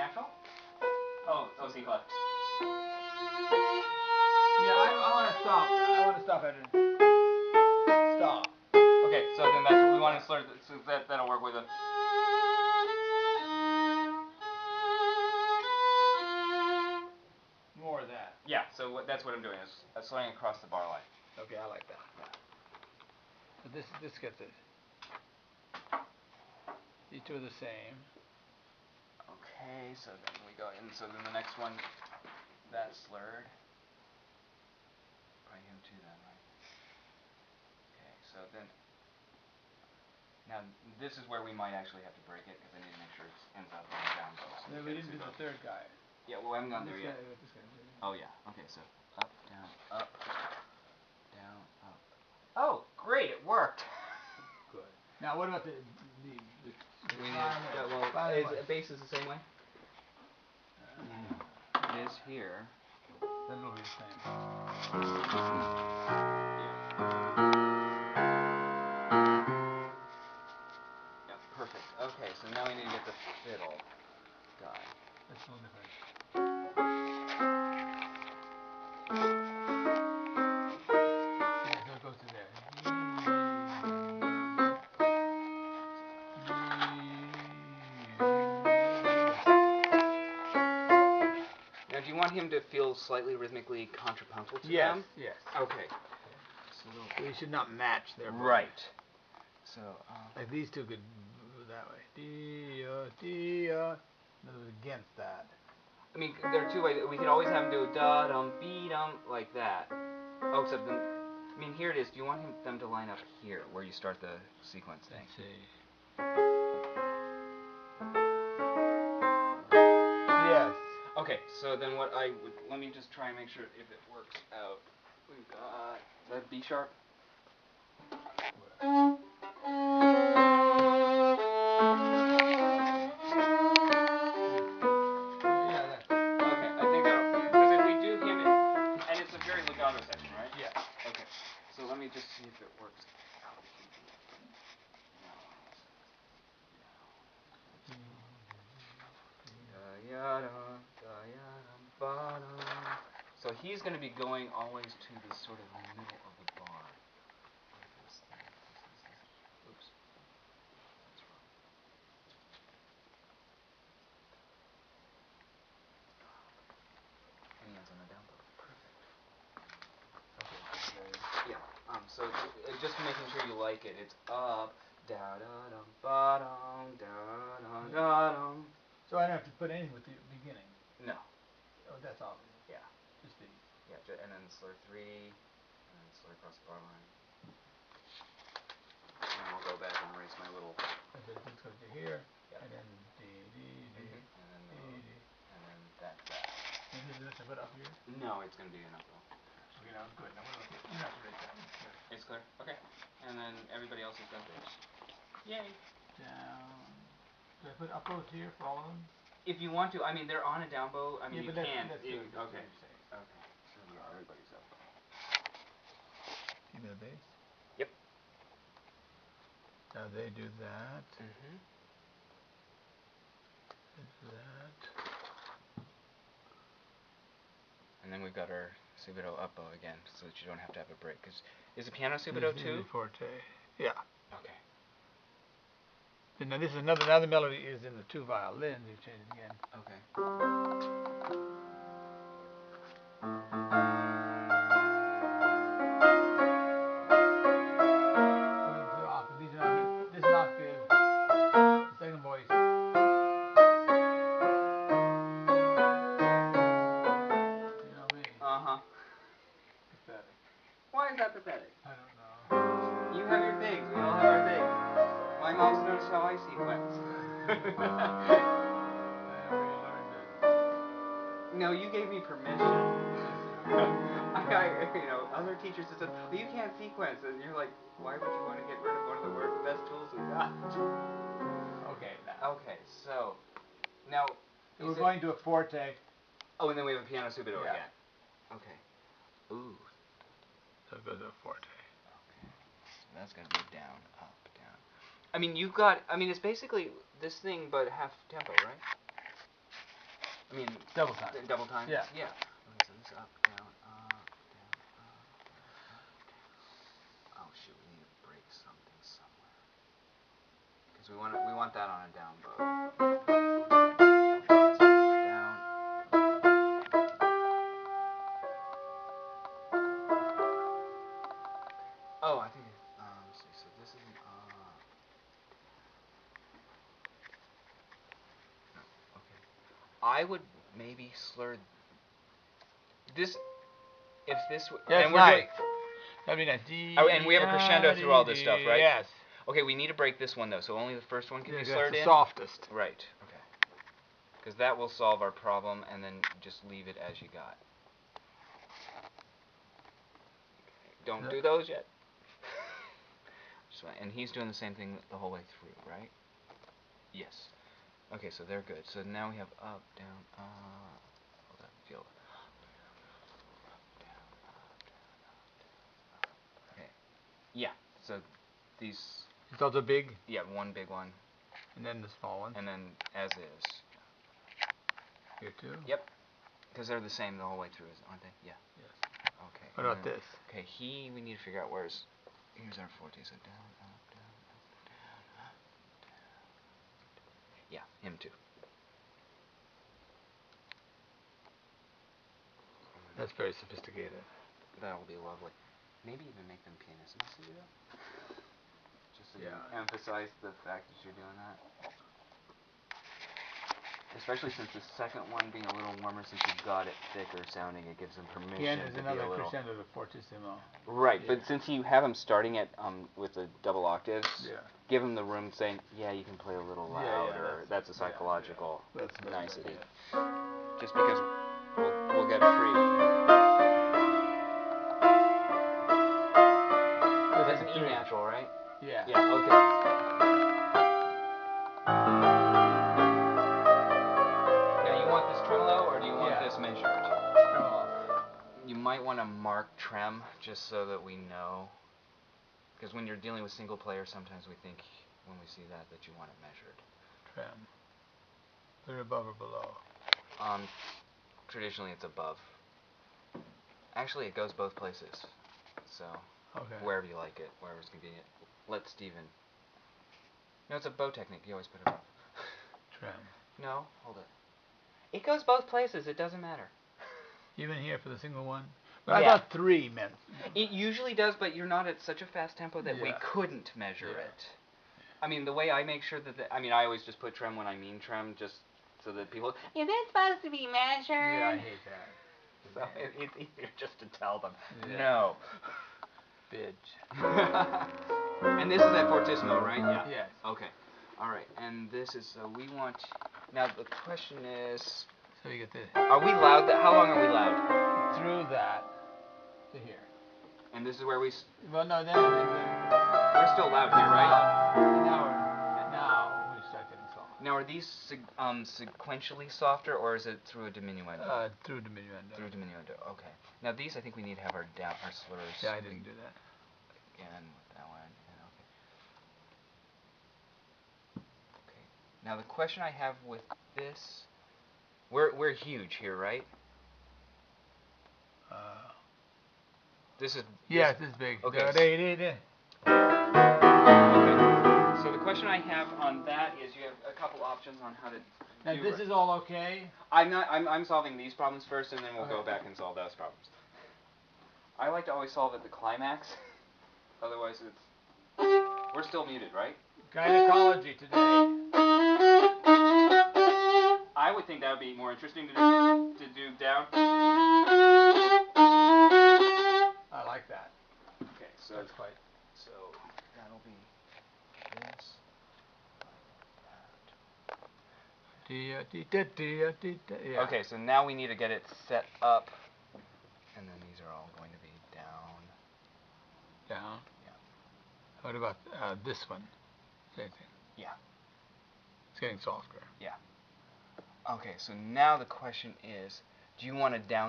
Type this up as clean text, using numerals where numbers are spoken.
natural? Oh, C flat. Yeah, I want to stop. I want to stop at it. Stop. Okay, so then that's what we want to slur. So that'll work with it. More of that. Yeah, so that's what I'm doing is slurring across the bar line. Okay, I like that. So this gets it. These two are the same. Okay, so then we go in. So then the next one, that's slurred. Probably him too then, right? Okay, so then. Now this is where we might actually have to break it because I need to make sure it ends up on the down bow. So No, we didn't do the third guy. Yeah, well I haven't gone there yet. This guy. Oh yeah. Okay, so up, down, up, up. Oh, great! It worked. Good. Now what about the base is the same way. It is here. Then it'll be the same. Yeah, perfect. Okay, so now we need to get the fiddle guy. That's a little different. Yeah, so it goes to there. Now, do you want him to feel slightly rhythmically contrapuntal to them? Yes. Okay. So we should not match their voice. Right. So, like these two could move that way. In other words, against that. I mean, there are two ways. We could always have him do da-dum, be-dum, like that. Oh, except then, I mean, here it is. Do you want them to line up here, where you start the sequence thing? Let's see. Yes. Okay, so then what I would, let me just try and make sure if it works out. We've got, is that B sharp? So let me just see if it works out. So he's going to be going always to the sort of middle of the bar. Oops. That's wrong. And he ends on a down bow. Perfect. Okay. Yeah. So just making sure you like it. It's up, da da dum, ba dum, da da da dum. So I don't have to put anything with the beginning. No. Oh, that's obvious. Yeah. Just these. Yeah, and then slur 3, and then slur across the bar line. And I'll go back and erase my little. Okay, let's go to here, Yep. and then D, and then that. And is this a bit up here? No, it's going to be an up bow. Okay, now good. Now what about you have to erase that one. It's clear. Okay. And then everybody else has got theirs. Yay. Down. Do I put up bows here for all of them? If you want to, I mean, they're on a down bow. I mean, yeah, you can. Okay. Okay. So yeah, everybody's up. Give me the base. Yep. Now they do that. Mm-hmm. They do that. And then we've got our subito up bow again, so that you don't have to have a break. Cause is the piano subito too? Forte. Yeah. Okay. And now this is another melody is in the two violins. You change it again. Okay. This is octave. The second voice. You know me. Uh-huh. Pathetic. Why is that pathetic? I don't know. You have your things. We all have our things. My mom's noticed how I sequence. I already learned it. No, you gave me permission. Other teachers just said, well, you can't sequence. And you're like, why would you want to get rid of one of the best tools we got? Okay. Okay, so, now... So we're going to a forte. Oh, and then we have a piano subito yeah. again. Okay. Ooh. So it goes to a forte. Okay. So that's going to be down, up, down. I mean, you've got... I mean, it's basically this thing, but half tempo, right? I mean, Double time. Double time? Yeah. Yeah. Okay, so this up, down, up, down, up, down. Oh shoot, we need to break something somewhere. Because we want that on a down bow. Down. Oh, I think let's see, so this is an no, okay. I would maybe slur this if this Yes, and we're nice. doing That'd be nice. D, oh, and we have a crescendo through all this stuff, right? Yes. Okay, we need to break this one though, so only the first one can be That's slurred the in. softest. Right. Okay. Because that will solve our problem, and then just leave it as you got. Okay. Don't do those yet. And he's doing the same thing the whole way through, right? Yes. Okay, so they're good. So now we have up, down, hold on, feel it. Okay. Yeah. So these. It's also big. Yeah, one big one. And then the small one. And then as is. Here too. Yep. Because they're the same the whole way through, aren't they? Yeah. Yes. Okay. What about this? Okay, we need to figure out where's. Here's our forte. So down, up, down, up, down, up, down. Yeah, him too. That's very sophisticated. That'll be lovely. Maybe even make them pianissimos, you know? Just so you emphasize the fact that you're doing that. Especially since the second one being a little warmer, since you've got it thicker sounding, it gives them permission Yeah, and there's to be another a little. crescendo to fortissimo. Right, Yeah. but since you have them starting at with the double octaves, give them the room saying, yeah, you can play a little louder. That's a psychological nicety. Just because we'll get free. That's an E natural, right? Yeah. Yeah. Okay. This measured. Tremolo. You might want to mark trem just so that we know, because when you're dealing with single players, sometimes we think when we see that you want it measured. Trem. They're above or below? Traditionally it's above. Actually, it goes both places. So wherever you like it, wherever's convenient. Let Steven. No, it's a bow technique. You always put it above. Trem. No, hold it. It goes both places. It doesn't matter. Even here for the single one? But I thought 3 meant. It usually does, but you're not at such a fast tempo that we couldn't measure it. I mean, the way I make sure that... I always just put trem when I mean trem, just so that people... Is it supposed to be measured? Yeah, I hate that. So it's easier just to tell them. Yeah. No. Bitch. And this is at fortissimo, right? Yeah. Yes. Okay. All right. And this is... So we want... Now, the question is... So you get this. Are we loud? How long are we loud? Through that to here. And this is where we... Well, no, then... We're still loud here, right? Now we start getting soft. Now, are these sequentially softer, or is it through a diminuendo? Through diminuendo. Through diminuendo, okay. Now, these, I think we need to have our slurs. Yeah, I didn't do that. Again, with that one, okay. Now, the question I have with this... We're huge here, right? This is... Yes, this is big. Okay. Okay. So the question I have on that is, you have a couple options on how to... Now, this is all okay? I'm solving these problems first, and then we'll go back and solve those problems. I like to always solve at the climax. Otherwise, it's... We're still muted, right? Gynecology today. I would think that would be more interesting to do down. I like that. Okay, so that's quite. So that'll be this. Yeah. Okay, so now we need to get it set up, and then these are all going to be down. Down. Yeah. What about this one? Same thing. Yeah. It's getting softer. Yeah. Okay, so now the question is, do you want to down